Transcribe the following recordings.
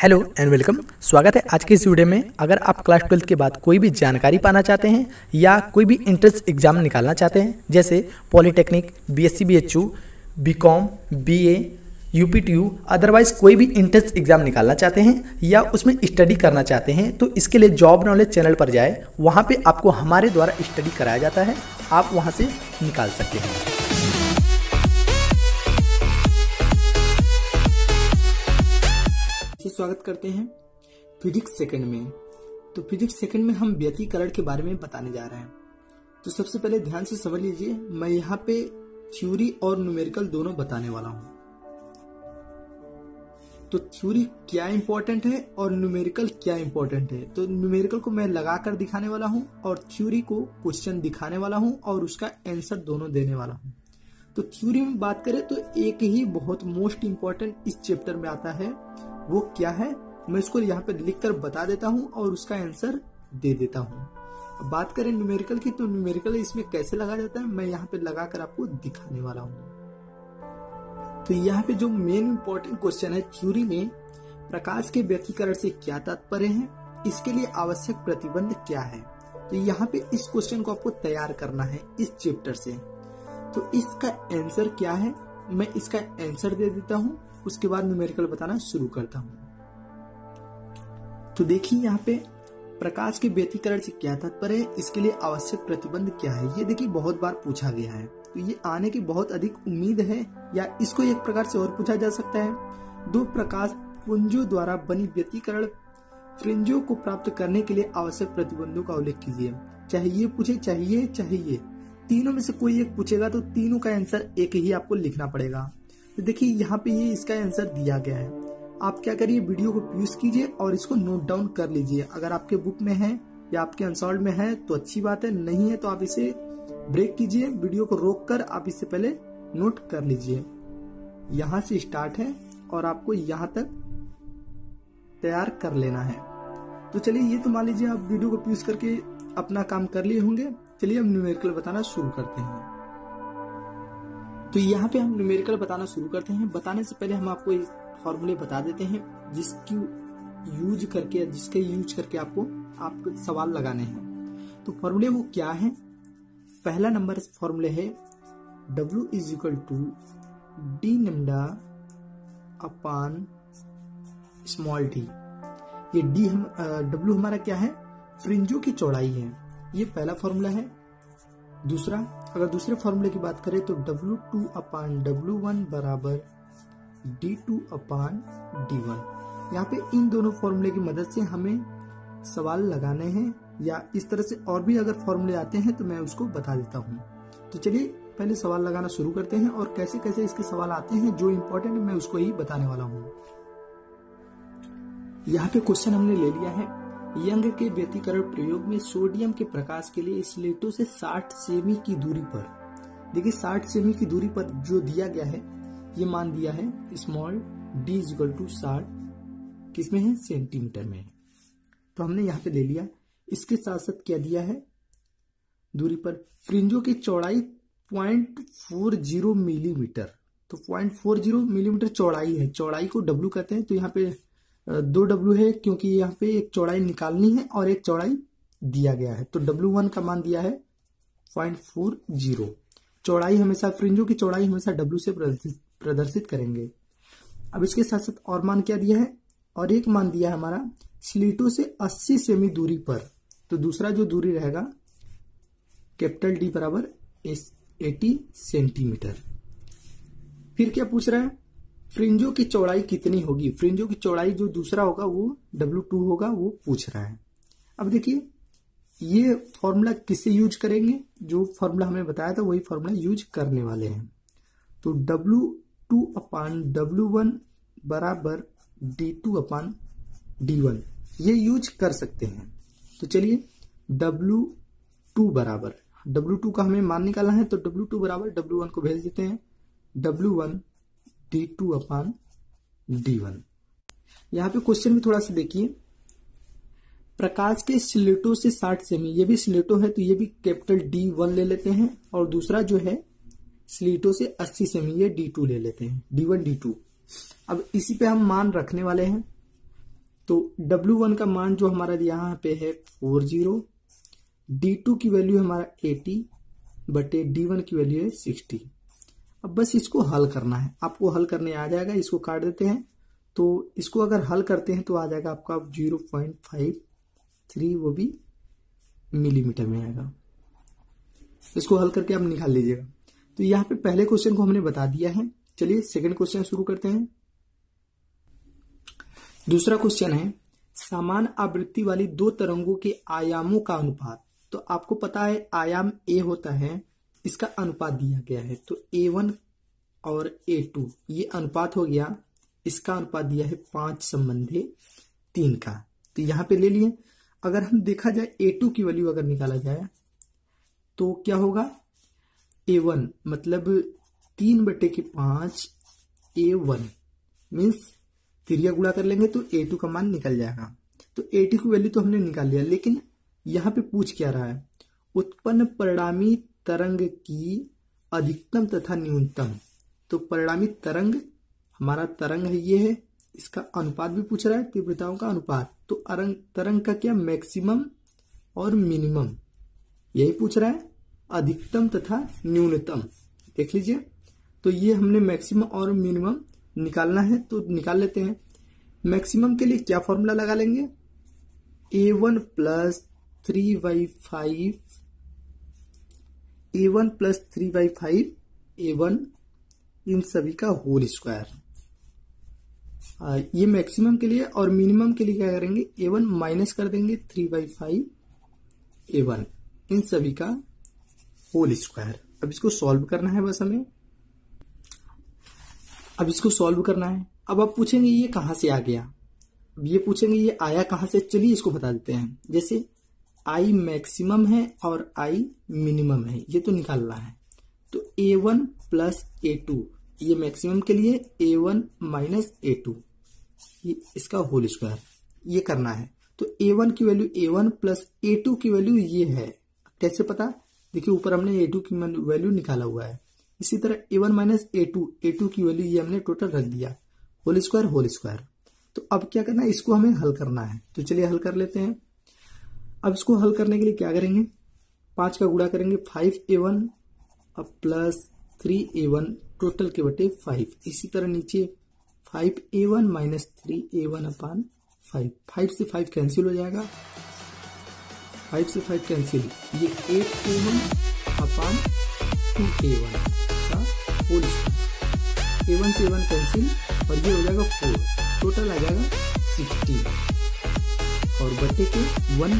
Hello and welcome. स्वागत है आज के इस वीडियो में। अगर आप क्लास 12 के बाद कोई भी जानकारी पाना चाहते हैं या कोई भी एंट्रेंस एग्जाम निकालना चाहते हैं, जैसे polytechnic, BSc BHU, BCom, BA, UPTU, otherwise कोई भी एंट्रेंस एग्जाम निकालना चाहते हैं या उसमें स्टडी करना चाहते हैं, तो इसके लिए जॉब नॉलेज चैनल पर जाए। वहाँ पे आपको हमारे द्वारा स्टडी कराया जाता है, आप वहाँ से निकाल सकते हैं। स्वागत करते हैं फिजिक्स सेकंड में। तो फिजिक्स सेकंड में हम व्यतिकरण के बारे में बताने जा रहे हैं। तो सबसे पहले ध्यान से समझ लीजिए, मैं यहाँ पे थ्योरी और न्यूमेरिकल दोनों बताने वाला हूँ। तो थ्योरी क्या इंपॉर्टेंट है और न्यूमेरिकल क्या इंपॉर्टेंट है। तो न्यूमेरिकल को मैं लगाकर दिखाने वाला हूँ और थ्योरी को क्वेश्चन दिखाने वाला हूँ और उसका आंसर दोनों देने वाला हूँ। तो थ्योरी में बात करें तो एक ही बहुत मोस्ट इंपॉर्टेंट इस चैप्टर में आता है, वो क्या है मैं इसको यहाँ पे लिखकर बता देता हूँ और उसका आंसर दे देता हूँ। अब बात करें न्यूमेरिकल की, तो न्यूमेरिकल इसमें कैसे लगा जाता है मैं यहाँ पे लगाकर आपको दिखाने वाला हूँ। तो यहाँ पे जो मेन इंपॉर्टेंट क्वेश्चन है थ्योरी में, प्रकाश के व्यतिकरण से क्या तात्पर्य है, इसके लिए आवश्यक प्रतिबंध क्या है। तो यहाँ पे इस क्वेश्चन को आपको तैयार करना है इस चैप्टर से। तो इसका आंसर क्या है मैं इसका आंसर दे देता हूँ, उसके बाद न्यूमेरिकल बताना शुरू करता हूँ। तो देखिए यहाँ पे प्रकाश के व्यतिकरण से क्या तात्पर्य है, इसके लिए आवश्यक प्रतिबंध क्या है। ये देखिए बहुत बार पूछा गया है, तो ये आने की बहुत अधिक उम्मीद है, या इसको एक प्रकार से और पूछा जा सकता है। दो प्रकाश पुंजों द्वारा बनी व्यतिकरण फ्रिंजों को प्राप्त करने के लिए आवश्यक प्रतिबंधों का उल्लेख कीजिए। चाहे ये पूछे चाहे ये, तीनों में से कोई एक पूछेगा तो तीनों का आंसर एक ही आपको लिखना पड़ेगा। तो देखिए यहाँ पे ये इसका आंसर दिया गया है। आप क्या करिए, वीडियो को पॉज कीजिए और इसको नोट डाउन कर लीजिए। अगर आपके बुक में है या आपके अनसॉल्व में है तो अच्छी बात है, नहीं है तो आप इसे ब्रेक कीजिए, वीडियो को रोक कर आप इससे पहले नोट कर लीजिए। यहाँ से स्टार्ट है और आपको यहाँ तक तैयार कर लेना है। तो चलिए, ये तो मान लीजिए आप वीडियो को पॉज करके अपना काम कर लिए होंगे। चलिए हम न्यूमेरिकल बताना शुरू करते हैं। तो यहाँ पे हम न्यूमेरिकल बताना शुरू करते हैं। बताने से पहले हम आपको इस फॉर्मूले बता देते हैं जिसके यूज करके आपको सवाल लगाने हैं। तो फॉर्मूले वो क्या है। पहला नंबर फॉर्मूले है W = d lambda upon small d। ये W हमारा क्या है, फ्रिंजों की चौड़ाई है, ये पहला फॉर्मूला है। दूसरा, अगर दूसरे फॉर्मूले की बात करें तो W2/W1 बराबर D2/D1। यहाँ पे इन दोनों फॉर्मूले की मदद से हमें सवाल लगाने हैं, या इस तरह से और भी अगर फॉर्मूले आते हैं तो मैं उसको बता देता हूँ। तो चलिए पहले सवाल लगाना शुरू करते हैं और कैसे कैसे इसके सवाल आते हैं, जो इम्पोर्टेंट है मैं उसको ही बताने वाला हूँ। यहाँ पे क्वेश्चन हमने ले लिया है, यंग के व्यतिकरण प्रयोग में सोडियम के प्रकाश के लिए स्लेटों से 60 सेमी की दूरी पर, देखिए 60 सेमी की दूरी पर जो दिया गया है, ये मान दिया है स्मॉल d = 60 किसमें है, सेंटीमीटर में है। तो हमने यहाँ पे ले लिया। इसके साथ साथ क्या दिया है, दूरी पर फ्रिंजों की चौड़ाई 0.40 मिलीमीटर। तो 0.40 मिलीमीटर चौड़ाई है, चौड़ाई को W कहते हैं। तो यहाँ पे 2 W है, क्योंकि यहाँ पे एक चौड़ाई निकालनी है और एक चौड़ाई दिया गया है। तो W1 का मान दिया है 0.40। चौड़ाई हमेशा, फ्रिंजों की चौड़ाई हमेशा W से प्रदर्शित करेंगे। अब इसके साथ साथ और मान क्या दिया है, और एक मान दिया है हमारा स्लिटों से 80 सेमी दूरी पर। तो दूसरा जो दूरी रहेगा कैपिटल D बराबर 80 सेंटीमीटर। फिर क्या पूछ रहा है, फ्रिंजों की चौड़ाई कितनी होगी। फ्रिंजों की चौड़ाई जो दूसरा होगा वो W2 होगा, वो पूछ रहा है। अब देखिए ये फॉर्मूला किससे यूज करेंगे, जो फॉर्मूला हमें बताया था वही फॉर्मूला यूज करने वाले हैं। तो W2/W1 बराबर D2/D1 ये यूज कर सकते हैं। तो चलिए W2 बराबर, W2 का हमें मान निकालना है, तो W2 बराबर W1 को भेज देते हैं, W1 D2/D1। यहाँ पे क्वेश्चन में थोड़ा सा देखिए, प्रकाश के स्लेटों से 60 सेमी, ये भी स्लेटो है तो ये भी कैपिटल D1 ले लेते हैं, और दूसरा जो है स्लेटों से 80 सेमी, ये D2 ले लेते हैं, D1 D2। अब इसी पे हम मान रखने वाले हैं। तो W1 का मान जो हमारा यहाँ पे है 40, D2 की वैल्यू हमारा 80 बटे D1 की वैल्यू है 60। अब बस इसको हल करना है, आपको हल करने आ जाएगा। इसको काट देते हैं, तो इसको अगर हल करते हैं तो आ जाएगा आपका 0.53, वो भी मिलीमीटर में आएगा। इसको हल करके आप निकाल लीजिएगा। तो यहाँ पे पहले क्वेश्चन को हमने बता दिया है। चलिए सेकंड क्वेश्चन शुरू करते हैं। दूसरा क्वेश्चन है समान आवृत्ति वाली दो तरंगों के आयामों का अनुपात। तो आपको पता है आयाम A होता है, इसका अनुपात दिया गया है। तो A1 और A2 ये अनुपात हो गया, इसका अनुपात दिया है 5:3 का। तो यहाँ पे ले लिए। अगर हम देखा जाए A2 की वैल्यू अगर निकाला जाए तो क्या होगा, A1 मतलब 3/5 A1 मीन्स तिरिया गुणा कर लेंगे तो A2 का मान निकल जाएगा। तो A2 की वैल्यू तो हमने निकाल लिया, लेकिन यहाँ पे पूछ क्या रहा है, उत्पन्न परिणामी तरंग की अधिकतम तथा न्यूनतम। तो परिणामी तरंग, हमारा तरंग है ये है, इसका अनुपात भी पूछ रहा है, तीव्रताओं का अनुपात। तो तरंग का क्या, मैक्सिमम और मिनिमम यही पूछ रहा है, अधिकतम तथा न्यूनतम। देख लीजिए, तो ये हमने मैक्सिमम और मिनिमम निकालना है, तो निकाल लेते हैं। मैक्सिमम के लिए क्या फॉर्मूला लगा लेंगे, A1 plus 3/5 A1 plus 3/5 A1 इन सभी का होल स्क्वायर। ये मैक्सिमम के लिए, और मिनिमम के लिए क्या करेंगे, A1 माइनस कर देंगे 3/5 A1 इन सभी का होल स्क्वायर। अब इसको सॉल्व करना है बस हमें, अब इसको सॉल्व करना है। अब आप पूछेंगे ये कहां से आ गया, अब ये पूछेंगे ये आया कहां से। चलिए इसको बता देते हैं। जैसे I मैक्सिमम है और I मिनिमम है, ये तो निकालना है। तो A1 प्लस A2 ये मैक्सिमम के लिए, A1 माइनस A2 ये इसका होल स्क्वायर, ये करना है। तो A1 की वैल्यू A1 प्लस A2 की वैल्यू ये है। कैसे पता, देखिए ऊपर हमने A2 की वैल्यू निकाला हुआ है। इसी तरह A1 माइनस A2 की वैल्यू ये हमने टोटल रख दिया, होल स्क्वायर। तो अब क्या करना है, इसको हमें हल करना है। तो चलिए हल कर लेते हैं। अब इसको हल करने के लिए क्या करेंगे, 5 का गुणा करेंगे 5A1 अब प्लस 3A1 टोटल के बटे 5। इसी तरह नीचे 5A1 माइनस 3A1 अपान 5। 5 से 5 कैंसिल हो जाएगा, 5 से 5 कैंसिल, ये 8A1 अपान 2A1 का होल स्क्वायर। A1 से A1 कैंसिल और ये हो जाएगा 4, टोटल आ जाएगा 16 और बटे के 1।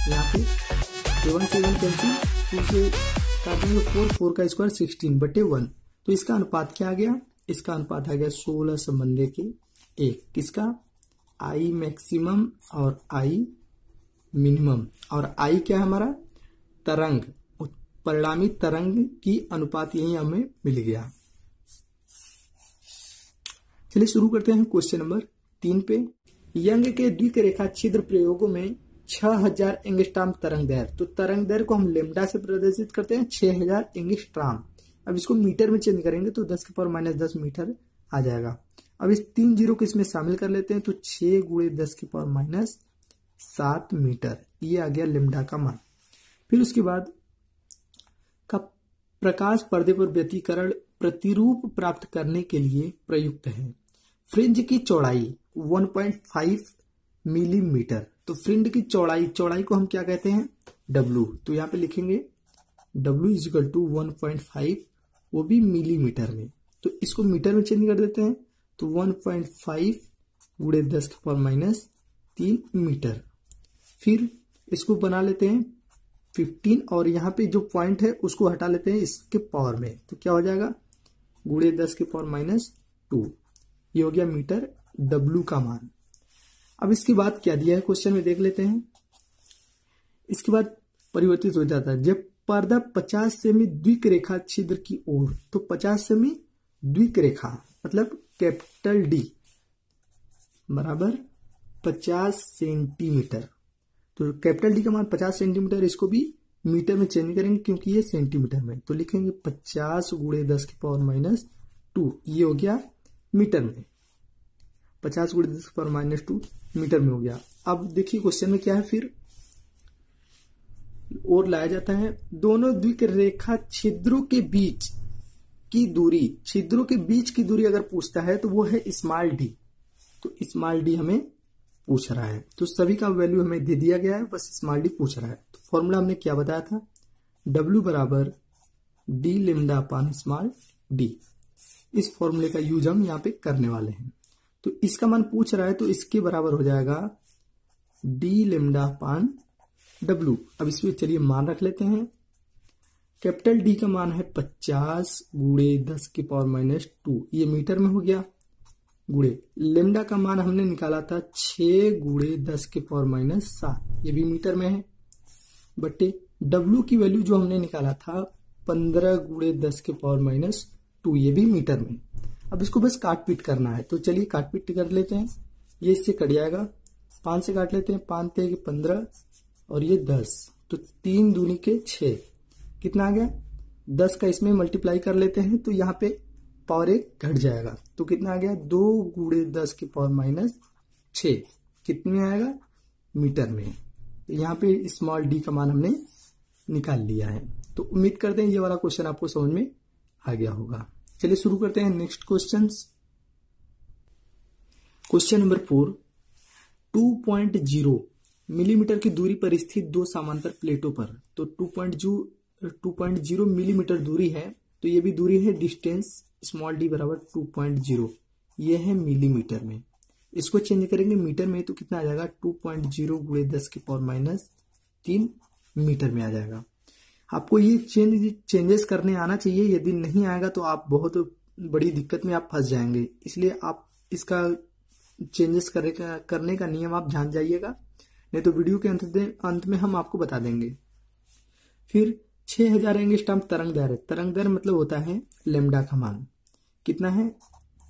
यहाँ पे A1 से A1 कैंसिल, 2 से काटेंगे 4 का स्क्वायर 16 बटे 1। तो इसका अनुपात क्या आ गया, इसका अनुपात आ गया 16 के 1। किसका, I मैक्सिमम और I मिनिमम। और I क्या है हमारा, तरंग, परिणामी तरंग की अनुपात यही हमें मिल गया। चलिए शुरू करते हैं क्वेश्चन नंबर 3 पे। यंग के द्विरेखा छिद्र प्रयोगों में 6000 एंगस्ट्रॉम तरंग दैर्घ्य। तो तरंग दैर्घ्य को हम लेमडा से प्रदर्शित करते हैं 6000 एंगस्ट्रॉम। अब इसको मीटर में चेंज करेंगे तो 10⁻⁻10 मीटर आ जाएगा। अब इस 3 जीरो को इसमें शामिल कर लेते हैं, तो 6 × 10⁻7 मीटर, ये आ गया लेमडा का मान। फिर उसके बाद का प्रकाश पर्दे पर व्यतिकरण प्रतिरूप प्राप्त करने के लिए प्रयुक्त है। फ्रिंज की चौड़ाई 1.5 मिलीमीटर। तो फ्रिंज की चौड़ाई को हम क्या कहते हैं, W। तो यहाँ पे लिखेंगे W इजिकल टू 1.5, वो भी मिलीमीटर में। तो इसको मीटर में चेंज कर देते हैं, तो 1.5 × 10⁻³ मीटर। फिर इसको बना लेते हैं 15 और यहाँ पे जो पॉइंट है उसको हटा लेते हैं इसके पावर में, तो क्या हो जाएगा × 10⁻²। ये हो गया मीटर W का मान। अब इसके बाद क्या दिया है क्वेश्चन में देख लेते हैं। इसके बाद परिवर्तित हो जाता है जब पर्दा 50 सेमी द्विरेखा छिद्र की ओर। तो 50 सेमी द्विरेखा मतलब कैपिटल D बराबर 50 सेंटीमीटर। तो कैपिटल D का मान 50 सेंटीमीटर, इसको भी मीटर में चेंज करेंगे क्योंकि ये सेंटीमीटर में। तो लिखेंगे 50 × 10⁻², ये हो गया मीटर में। 50 गुणे 10 की पावर -2 मीटर में हो गया। अब देखिए क्वेश्चन में क्या है, फिर और लाया जाता है दोनों द्विक रेखा छिद्रों के बीच की दूरी, छिद्रों के बीच की दूरी अगर पूछता है तो वो है स्मॉल डी। तो स्मॉल डी हमें पूछ रहा है, तो सभी का वैल्यू हमें दे दिया गया है, बस स्मॉल डी पूछ रहा है। तो फॉर्मूला हमने क्या बताया था, W बराबर डी लेमडा अपान स्मॉल डी। इस फॉर्मूले का यूज हम यहाँ पे करने वाले हैं। तो इसका मान पूछ रहा है तो इसके बराबर हो जाएगा डी लेमडा अपान W। अब इसमें चलिए मान रख लेते हैं। कैपिटल डी का मान है 50 गुणे 10 की पावर -2, ये मीटर में हो गया, गुणे लेमडा का मान हमने निकाला था 6 गुणे 10 के पावर -7, ये भी मीटर में है, बटे W की वैल्यू जो हमने निकाला था 15 गुणे 10 के पावर -2, ये भी मीटर में। अब इसको बस काट पीट करना है, तो चलिए काट पीट कर लेते हैं। ये इससे कट जाएगा, 5 से काट लेते हैं, 5 × 15 और ये 10, तो 3 दूनी के 6, कितना आ गया 10 का इसमें मल्टीप्लाई कर लेते हैं तो यहाँ पे पावर 1 घट जाएगा, तो कितना आ गया 2 गुणे 10 की पावर -6, कितने में आएगा मीटर में। तो यहाँ पे स्मॉल डी का मान हमने निकाल लिया है। तो उम्मीद करते हैं ये वाला क्वेश्चन आपको समझ में आ गया होगा। चलिए शुरू करते हैं next question. Question number 4, 2.0 millimetre की दूरी पर स्थित दो समांतर प्लेटों पर, तो 2.0 मिलीमीटर दूरी है, तो ये भी दूरी है, डिस्टेंस स्मॉल डी बराबर 2.0, ये है मिलीमीटर में। इसको चेंज करेंगे मीटर में तो कितना आ जाएगा 2.0 गुणे 10 की पावर -3 मीटर में आ जाएगा। आपको ये चेंजेस करने आना चाहिए, यदि नहीं आएगा तो आप बहुत बड़ी दिक्कत में आप फंस जाएंगे, इसलिए आप इसका चेंजेस करने का नियम आप जान जाइएगा, नहीं तो वीडियो के अंत में हम आपको बता देंगे। फिर 6000 एंगस्ट्रॉम तरंग दैर्घ्य, तरंग दैर्घ्य मतलब होता है लेमडा का मान कितना है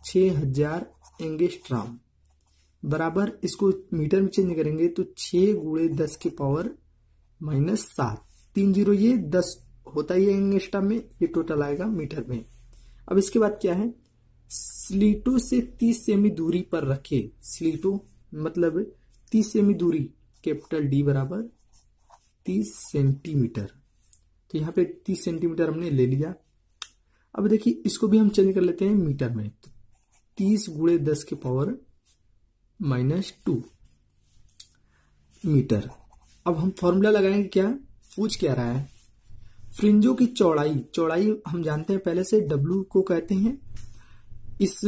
6000 एंगस्ट्रॉम बराबर, इसको मीटर में चेंज करेंगे तो 6 गुणे 10 की पावर -7, 3 0 ये 10 होता ही है एंगस्ट्रॉम में, ये टोटल आएगा मीटर में। अब इसके बाद क्या है, स्लीटों से 30 सेमी दूरी पर रखे, स्लीटों मतलब 30 सेमी दूरी, कैपिटल डी बराबर 30 सेंटीमीटर, तो यहाँ पे 30 सेंटीमीटर हमने ले लिया। अब देखिए इसको भी हम चेंज कर लेते हैं मीटर में, तो 30 गुणे 10 के पावर -2 मीटर। अब हम फॉर्मूला लगाएंगे, क्या पूछ क्या रहा है, फ्रिंजों की चौड़ाई हम जानते हैं पहले से W को कहते हैं, इस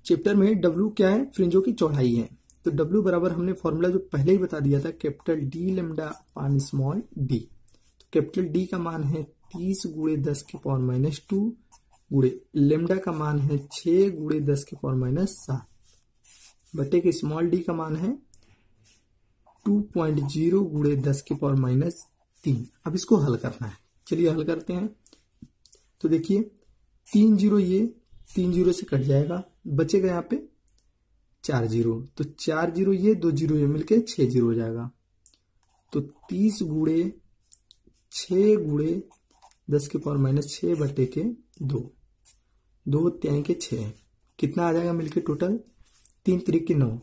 चैप्टर में W क्या है, फ्रिंजों की चौड़ाई है, तो W बराबर हमने फॉर्मूला जो पहले ही बता दिया था, कैपिटल डी लेमडा अपान स्मॉल डी। तो कैपिटल डी का मान है 30 गुणे 10 के पावर -2 गुणे लेमडा का मान है 6 गुणे 10 के पावर -7 बटे के स्मॉल डी का मान है 2.0 गुणे 10 के पावर -3। अब इसको हल करना है, चलिए हल करते हैं। तो देखिए 3 0 ये 3 0 से कट जाएगा, बचेगा यहाँ पे 4 0, तो 4 0 ये 2 0 ये मिलके 6 0 हो जाएगा। तो 30 गुणे 6 गुणे 10 के पावर -6 बटे के 2, 2 3 के 6, कितना आ जाएगा मिलके टोटल 3 3 के 9,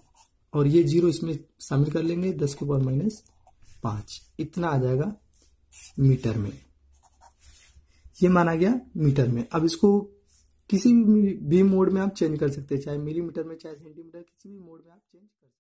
और ये 0 इसमें शामिल कर लेंगे 10 के पावर -5, इतना आ जाएगा मीटर में, ये माना गया मीटर में। अब इसको किसी भी मोड में आप चेंज कर सकते हैं, चाहे मिलीमीटर में चाहे सेंटीमीटर, किसी भी मोड में आप चेंज कर सकते हैं।